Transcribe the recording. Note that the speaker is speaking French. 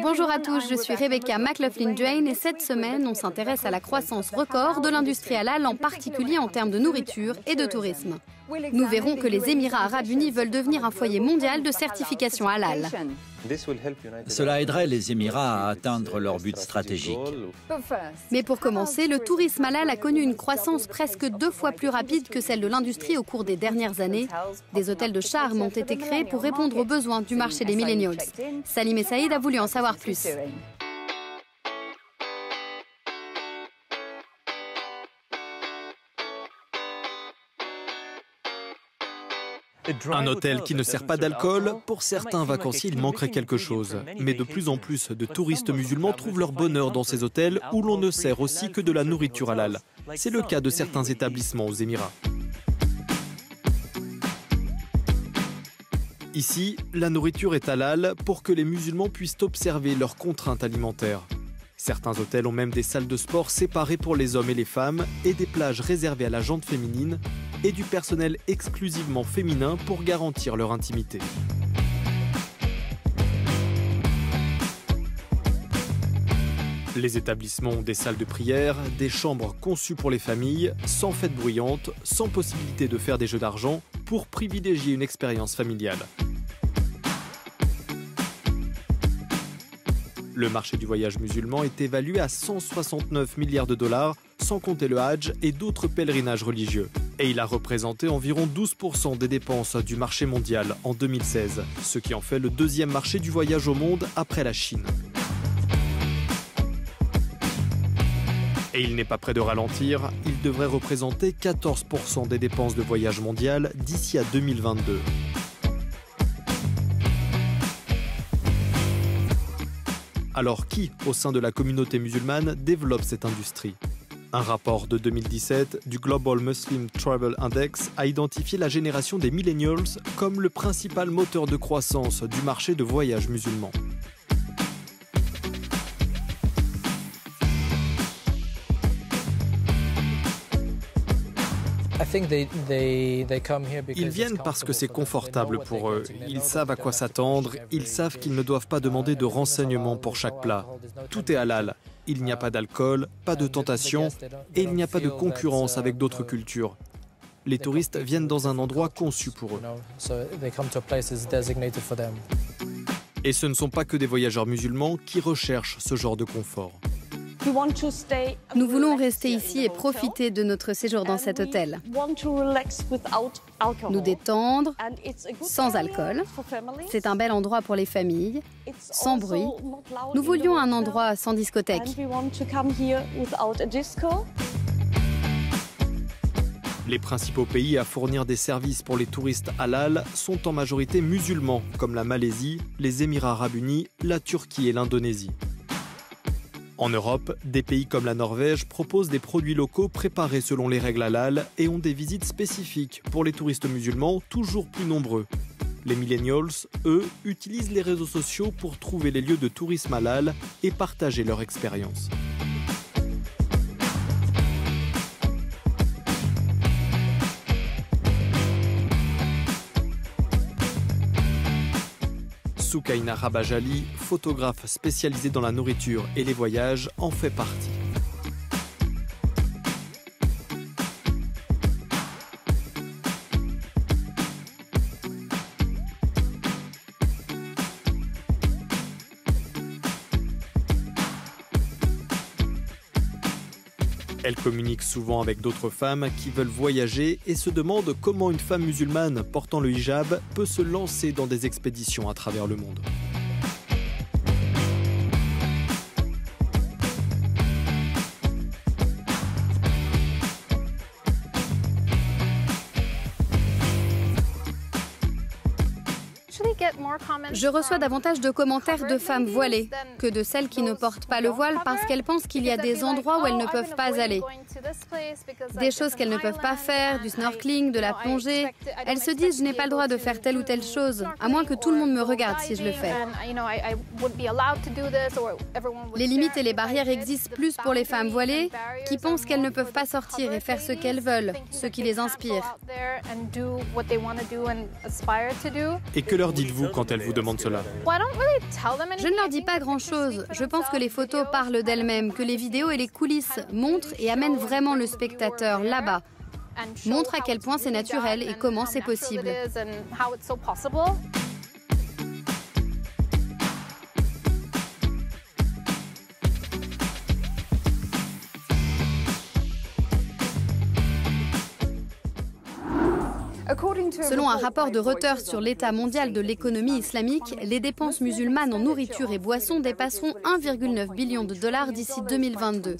Bonjour à tous, je suis Rebecca McLaughlin-Jane et cette semaine, on s'intéresse à la croissance record de l'industrie halal, en particulier en termes de nourriture et de tourisme. Nous verrons que les Émirats arabes unis veulent devenir un foyer mondial de certification halal. Cela aiderait les Émirats à atteindre leur but stratégique. Mais pour commencer, le tourisme halal a connu une croissance presque 2 fois plus rapide que celle de l'industrie au cours des dernières années. Des hôtels de charme ont été créés pour répondre aux besoins du marché des millennials. Salim et Saïd a voulu en savoir plus. Un hôtel qui ne sert pas d'alcool, pour certains vacanciers, il manquerait quelque chose. Mais de plus en plus de touristes musulmans trouvent leur bonheur dans ces hôtels où l'on ne sert aussi que de la nourriture halal. C'est le cas de certains établissements aux Émirats. Ici, la nourriture est halal pour que les musulmans puissent observer leurs contraintes alimentaires. Certains hôtels ont même des salles de sport séparées pour les hommes et les femmes et des plages réservées à la gente féminine et du personnel exclusivement féminin pour garantir leur intimité. Les établissements ont des salles de prière, des chambres conçues pour les familles, sans fêtes bruyantes, sans possibilité de faire des jeux d'argent, pour privilégier une expérience familiale. Le marché du voyage musulman est évalué à 169 milliards de dollars, sans compter le Hajj et d'autres pèlerinages religieux. Et il a représenté environ 12% des dépenses du marché mondial en 2016, ce qui en fait le deuxième marché du voyage au monde après la Chine. Et il n'est pas près de ralentir, il devrait représenter 14% des dépenses de voyage mondial d'ici à 2022. Alors qui, au sein de la communauté musulmane, développe cette industrie? Un rapport de 2017 du Global Muslim Travel Index a identifié la génération des millennials comme le principal moteur de croissance du marché de voyage musulman. Ils viennent parce que c'est confortable pour eux. Ils savent à quoi s'attendre, ils savent qu'ils ne doivent pas demander de renseignements pour chaque plat. Tout est halal. Il n'y a pas d'alcool, pas de tentation et il n'y a pas de concurrence avec d'autres cultures. Les touristes viennent dans un endroit conçu pour eux. Et ce ne sont pas que des voyageurs musulmans qui recherchent ce genre de confort. Nous voulons rester ici et profiter de notre séjour dans cet hôtel. Nous détendre, sans alcool. C'est un bel endroit pour les familles, sans bruit. Nous voulions un endroit sans discothèque. Les principaux pays à fournir des services pour les touristes halal sont en majorité musulmans, comme la Malaisie, les Émirats arabes unis, la Turquie et l'Indonésie. En Europe, des pays comme la Norvège proposent des produits locaux préparés selon les règles halal et ont des visites spécifiques pour les touristes musulmans toujours plus nombreux. Les millennials, eux, utilisent les réseaux sociaux pour trouver les lieux de tourisme halal et partager leur expérience. Soukaina Rabajali, photographe spécialisée dans la nourriture et les voyages, en fait partie. Elle communique souvent avec d'autres femmes qui veulent voyager et se demande comment une femme musulmane portant le hijab peut se lancer dans des expéditions à travers le monde. Je reçois davantage de commentaires de femmes voilées que de celles qui ne portent pas le voile parce qu'elles pensent qu'il y a des endroits où elles ne peuvent pas aller. Des choses qu'elles ne peuvent pas faire, du snorkeling, de la plongée. Elles se disent « je n'ai pas le droit de faire telle ou telle chose, à moins que tout le monde me regarde si je le fais ». Les limites et les barrières existent plus pour les femmes voilées qui pensent qu'elles ne peuvent pas sortir et faire ce qu'elles veulent, ce qui les inspire. Et que leur dites-vous quand quand elles vous demandent cela? Je ne leur dis pas grand-chose. Je pense que les photos parlent d'elles-mêmes, que les vidéos et les coulisses montrent et amènent vraiment le spectateur là-bas. Montrent à quel point c'est naturel et comment c'est possible. Selon un rapport de Reuters sur l'état mondial de l'économie islamique, les dépenses musulmanes en nourriture et boissons dépasseront 1,9 billion de dollars d'ici 2022.